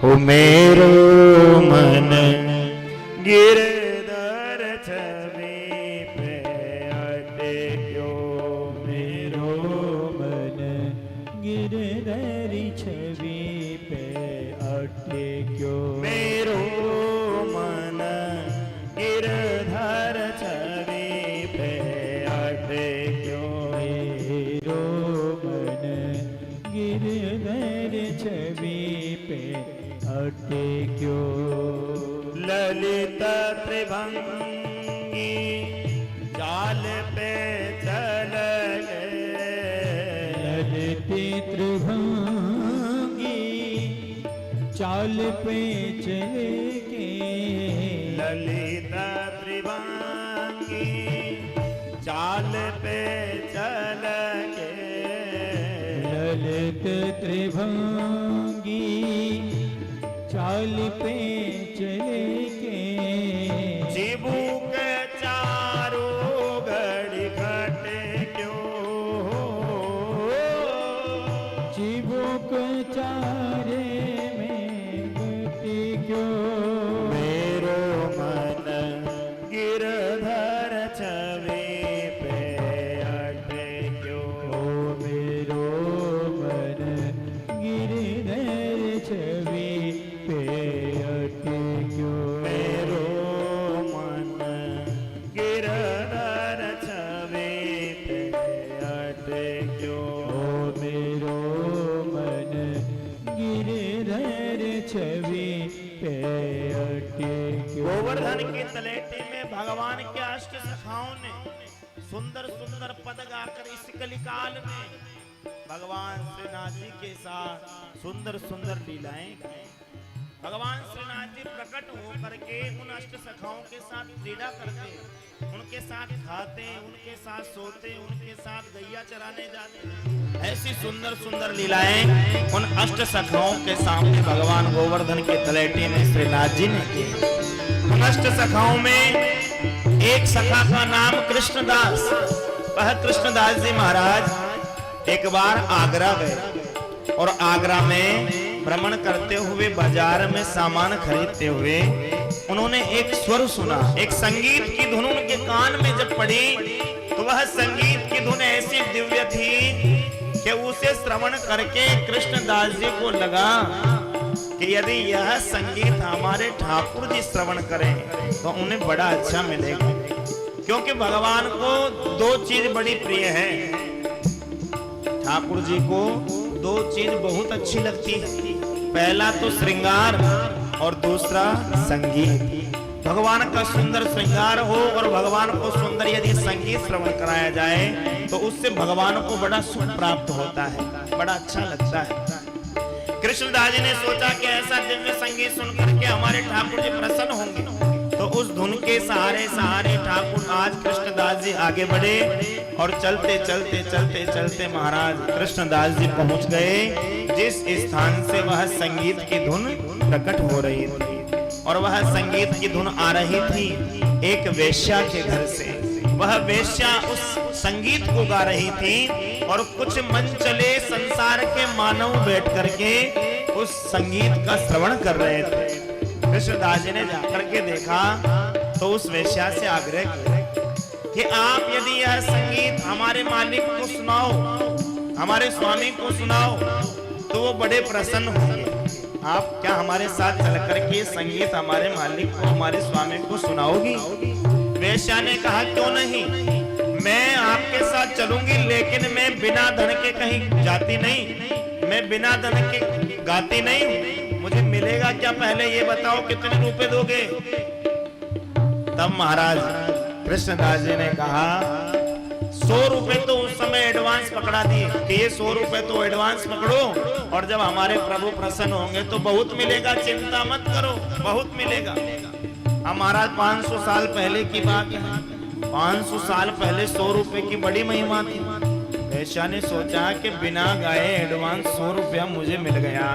ओ मेरो मन गिरधर छवि पे अटे क्यों, मेरो मन गिरधर छवि पे अटे क्यों, मेरो मन गिरधर छवि पे अटे क्यों, मेरो मन गिरधर छवि पे अटे क्यों। ललित त्रिभंगी जाल पे चल गए, ललित त्रिभंगी चाल पे चले के, ललित त्रिभंगी चाल पे चल गए, ललित त्रिभंगी चाल पे चले के, चिबूक चारों घड़ी घटे क्यों, चिबुक चारे में घटे क्यों, मेरो मन गिरधर छवि पे अटे क्यों, ओ मेरो मन गिरधर छवि पे अटे क्यों, मेरो मन गिरधर छवि पे अटे क्यों, ओ मेरो मन गिरधर छवि पे अटे क्यों। गोवर्धन की तलेटी में भगवान के अष्ट सखाओं ने सुंदर सुंदर पद गाकर इस कलिकाल में भगवान श्रीनाथ जी के साथ सुंदर सुंदर लीलाएं की। भगवान श्रीनाथ जी प्रकट होकर के उन अष्ट सखाओं के साथ क्रीड़ा करते, उनके साथ खाते, उनके साथ सोते, उनके साथ गैया चराने जाते। ऐसी सुंदर सुंदर लीलाएं उन अष्ट सखाओं के सामने भगवान गोवर्धन के तलेटी में श्रीनाथ जी ने की। उन अष्ट सखाओं में एक सखा का नाम कृष्णदास। वह कृष्णदास जी महाराज एक बार आगरा गए और आगरा में भ्रमण करते हुए बाजार में सामान खरीदते हुए उन्होंने एक स्वर सुना, एक संगीत की धुन उनके कान में जब पड़ी तो वह संगीत की धुन ऐसी दिव्य थी कि उसे श्रवण करके कृष्णदास जी को लगा कि यदि यह संगीत हमारे ठाकुर जी श्रवण करें तो उन्हें बड़ा अच्छा मिलेगा। क्योंकि भगवान को दो चीज बड़ी प्रिय है, ठाकुर जी को दो चीज बहुत अच्छी लगती है, पहला तो श्रृंगार और दूसरा संगीत। भगवान का सुंदर श्रृंगार हो और भगवान को सुंदर यदि संगीत श्रवण कराया जाए तो उससे भगवान को बड़ा सुख प्राप्त होता है, बड़ा अच्छा लगता है। कृष्णदास जी ने सोचा कि ऐसा दिव्य संगीत सुनकर के हमारे ठाकुर जी प्रसन्न होंगे, तो उस धुन के सहारे सहारे ठाकुर आज कृष्णदास जी आगे बढ़े और चलते चलते चलते चलते महाराज कृष्णदास जी पहुंच गए जिस स्थान से वह संगीत की धुन प्रकट हो रही थी। और वह संगीत की धुन आ रही थी एक वेश्या के घर से। वह वेश्या उस संगीत को गा रही थी और कुछ मन चले संसार के मानव बैठ करके उस संगीत का श्रवण कर रहे थे। कृष्णदास जी ने जाकर के देखा तो उस वेश्या से आग्रह किया कि आप यदि यह संगीत हमारे मालिक को सुनाओ, हमारे स्वामी को सुनाओ तो वो बड़े प्रसन्न होंगे। आप क्या हमारे साथ चल करके संगीत हमारे मालिक को, हमारे स्वामी को सुनाओगी? वेश्या ने कहा क्यों नहीं, मैं आपके साथ चलूंगी, लेकिन मैं बिना धन के कहीं जाती नहीं, मैं बिना धन के गाती नहीं। मुझे मिलेगा क्या पहले ये बताओ, कितने रुपए दोगे? तब महाराज कृष्णदास जी ने कहा 100 रुपए तो उस समय एडवांस पकड़ा दिए कि ये 100 रुपए तो एडवांस पकड़ो और जब हमारे प्रभु प्रसन्न होंगे तो बहुत मिलेगा, चिंता मत करो, बहुत मिलेगा। हमारा 500 साल पहले की बात है, 500 साल पहले 100 रुपए की बड़ी महिमा थी। वेश्या ने सोचा कि बिना गाए एडवांस 100 रुपया मुझे मिल गया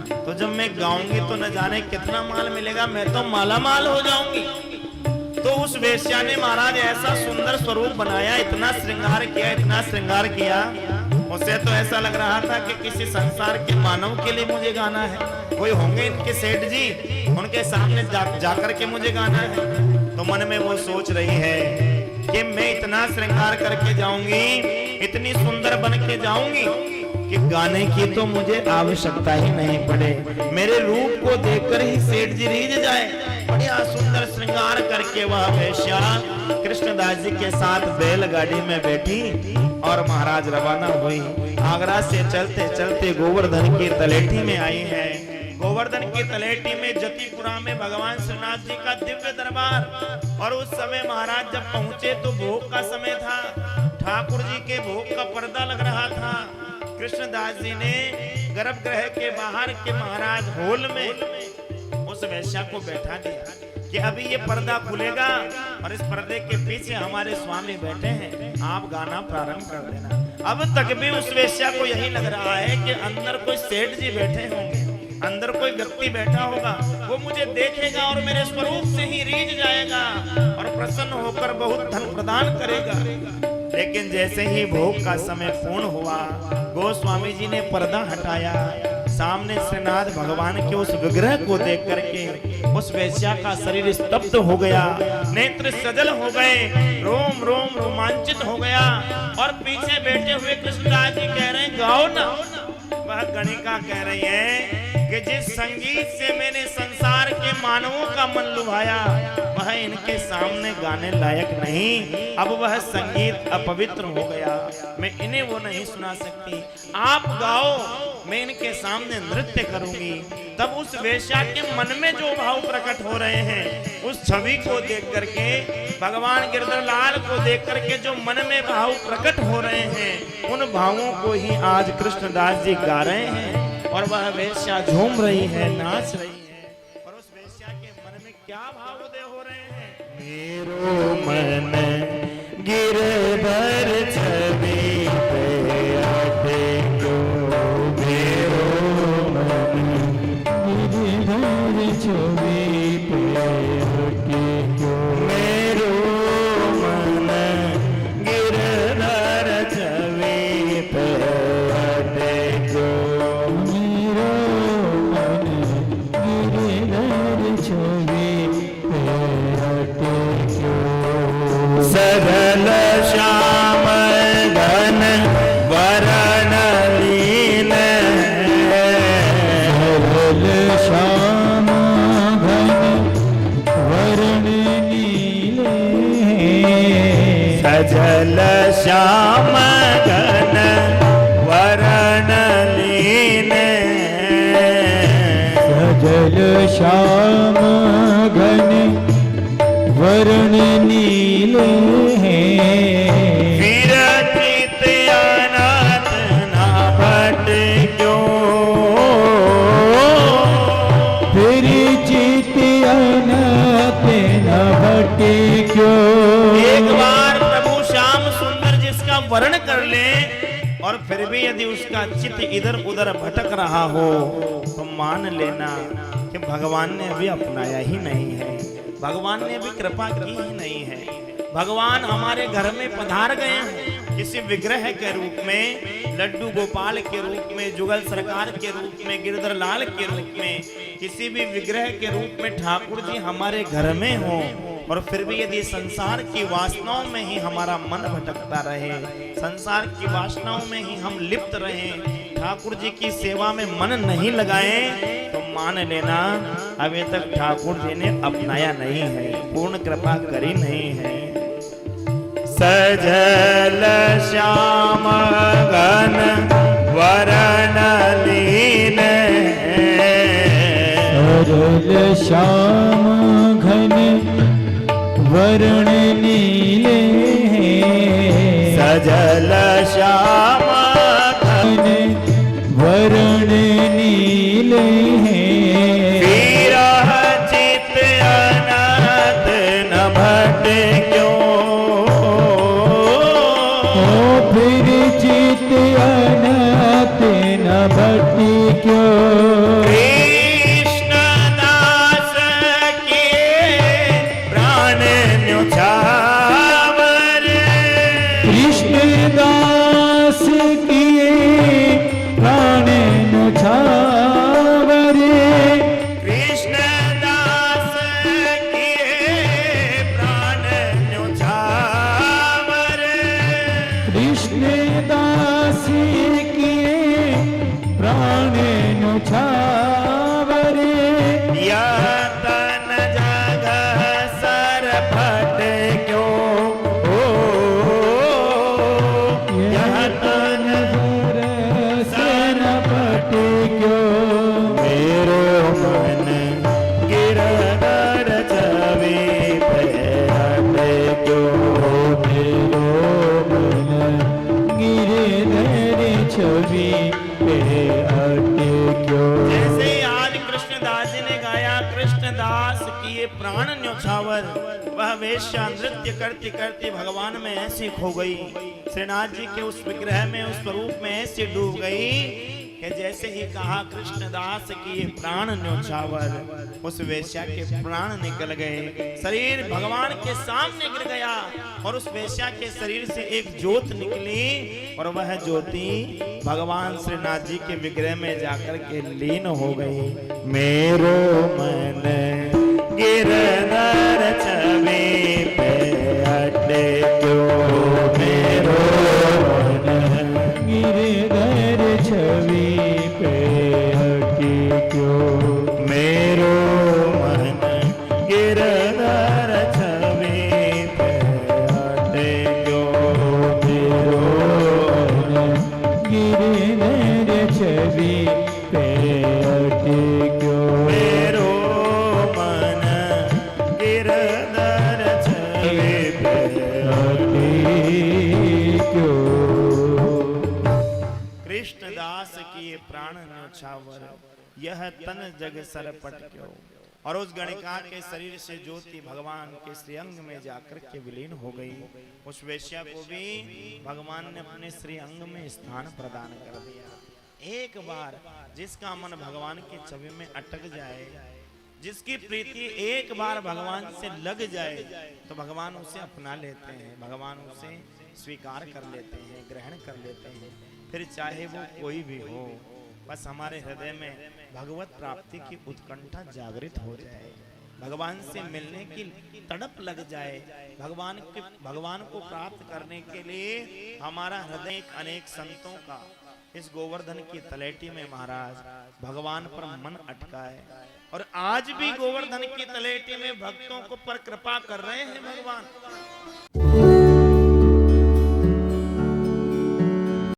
तो जब मैं गाऊंगी तो न जाने कितना माल मिलेगा, मैं तो माला माल हो जाऊंगी। तो उस वेश्या ने महाराज ऐसा सुंदर स्वरूप बनाया, इतना श्रृंगार किया, इतना श्रृंगार किया उसे तो ऐसा लग रहा था कि किसी संसार के मानव के लिए मुझे गाना है, कोई होंगे इनके सेठ जी, उनके सामने जाकर के मुझे गाना है। तो मन में वो सोच रही है कि मैं इतना श्रृंगार करके जाऊंगी, इतनी सुंदर बन के जाऊंगी कि गाने की तो मुझे आवश्यकता ही नहीं पड़े, मेरे रूप को देखकर ही सेठ जी रीझ जाए। बढ़िया सुंदर श्रृंगार करके वह वेश्या कृष्णदास जी के साथ बैलगाड़ी में बैठी और महाराज रवाना हुई। आगरा से चलते चलते गोवर्धन की तलेठी में आई है। गोवर्धन की तलेठी में जतिपुरा में भगवान श्रीनाथ जी का दिव्य दरबार। और उस समय महाराज जब पहुंचे तो भोग का समय था, ठाकुर जी के भोग का पर्दा लग रहा था। कृष्णदास जी ने गर्भगृह के बाहर के महाराज हॉल में उस वेश्या को बैठा दिया कि अभी ये पर्दा खुलेगा और इस पर्दे के पीछे हमारे स्वामी बैठे हैं, आप गाना प्रारंभ कर देना। अब तक भी उस वेश्या को यही लग रहा है कि अंदर कोई सेठ जी बैठे होंगे, अंदर कोई व्यक्ति बैठा होगा, वो मुझे देखेगा और मेरे स्वरूप से ही रीझ जाएगा और प्रसन्न होकर बहुत धन प्रदान करेगा। लेकिन जैसे ही भोग का समय पूर्ण हुआ, गोस्वामी जी ने पर्दा हटाया, सामने श्रीनाथ भगवान के उस विग्रह को देख करके उस वेश्या का शरीर स्तब्ध हो गया, नेत्र सजल हो गए, रोम रोम रोमांचित हो गया। और पीछे बैठे हुए कृष्णदास जी कह रहे हैं गाओ ना। वह गणिका कह रही है कि जिस संगीत से मैंने संसार के मानवों का मन लुभाया वह इनके सामने गाने लायक नहीं, अब वह संगीत अपवित्र हो गया, मैं इन्हें वो नहीं सुना सकती, आप गाओ, मैं इनके सामने नृत्य करूंगी। तब उस वेश्या के मन में जो भाव प्रकट हो रहे हैं, उस छवि को देख करके, भगवान गिरधरलाल को देख करके जो मन में भाव प्रकट हो रहे हैं, उन भावों को ही आज कृष्णदास जी गा रहे हैं। और वह वेश्या झूम रही है, नाच रही है। और उस वेश्या के मन में क्या भाव उदय हो रहे हैं? मेरो मन गिरधर छवि पे अटको, मेरो मन गिरधर छवि पे अटको, मेरो मन गिरधर छवि पे अटको, मेरो मन गिरधर छवि पे अटको। सरल श्याम घन वरण लीन, सरल श्याम घन वरण नीले, सजल श्याम घन वरण लीन, सजल श्याम घन वरण नीले हैं। विरचित अनाथ ना भटक्यो, विरचित अनाथ न भटक्यो। एक बार प्रभु श्याम सुंदर जिसका वर्ण कर ले और फिर भी यदि उसका चित्त इधर उधर भटक रहा हो तो मान लेना कि भगवान ने अभी अपनाया ही नहीं है, भगवान ने भी कृपा की ही नहीं है। भगवान हमारे घर में पधार गए हैं किसी विग्रह के रूप में, लड्डू गोपाल के रूप में, जुगल सरकार के रूप में, गिरधरलाल के रूप में, किसी भी विग्रह के रूप में ठाकुर जी हमारे घर में हो। और फिर भी यदि संसार की वासनाओं में ही हमारा मन भटकता रहे, संसार की वासनाओं में ही हम लिप्त रहे, ठाकुर जी की सेवा में मन नहीं लगाए, तो मान लेना अभी तक ठाकुर जी ने अपनाया नहीं है, पूर्ण कृपा करी नहीं है। सजल श्याम घन वरण लीन, सरल श्याम घन वरण नीले हैं। सजल श्याम घन वरण नीले हैं। विरह चित अनाथ न भटक्यो, फिर चित अनाथ न भटक्यो। कृष्ण दास के प्राण न्योछावर, कृष्ण दास किए कृष्ण दास किए प्राण न्योछावरे यह तन जगह सर फट क्यों हो, यह तन सर फट क्यों मेरो मन गिरधर छवि पे हटे क्यों, मेरो मन गिरधर छवि पे हटे क्यों। जैसे आज कृष्णदास जी ने गाया कृष्णदास किए प्राण न्योछावर, वह वेश्या नृत्य करते करते भगवान में ऐसी खो गई, श्रीनाथ जी के उस विग्रह में उस स्वरूप में ऐसी डूब गई कि जैसे ही कहा कृष्णदास किए प्राण न्योछावर, उस वेश्या के प्राण निकल गए, शरीर भगवान के सामने गिर गया और उस वेश्या के शरीर से एक ज्योत निकली और वह ज्योति भगवान श्रीनाथ जी के विग्रह में जाकर के लीन हो गई। मेरो मन गिरधर छवि पे हटे क्यों, मेरो मन गिरधर छवि पे हटे क्यों। मेरो मन गिरधर छवि पे हटे क्यों, मेरो मन गिरधर छवि पे हटे क्यों। मेरो मन गिरधर छवि पे हटे क्यों। कृष्णदास किए प्राण न्योछावर, यह तन जग सरपट क्यों। और उस गणिका के शरीर से ज्योति भगवान के श्रीअंग में जाकर के विलीन हो गई। उस वेश्या को भी भगवान ने अपने श्रीअंग में स्थान प्रदान कर दिया। एक बार जिसका मन भगवान की छवि में अटक जाए, जिसकी प्रीति एक बार भगवान से लग जाए, तो भगवान उसे अपना लेते हैं, भगवान उसे स्वीकार कर लेते हैं, ग्रहण कर लेते हैं। फिर चाहे वो कोई भी हो, बस हमारे हृदय में भगवत प्राप्ति की उत्कंठा जागृत हो जाए, भगवान से मिलने की तड़प लग जाए, भगवान को प्राप्त करने के लिए हमारा हृदय अनेक संतों का इस गोवर्धन की तलेटी में महाराज भगवान पर मन अटका है। और आज भी गोवर्धन की तलेटी में भक्तों को पर कृपा कर रहे हैं भगवान।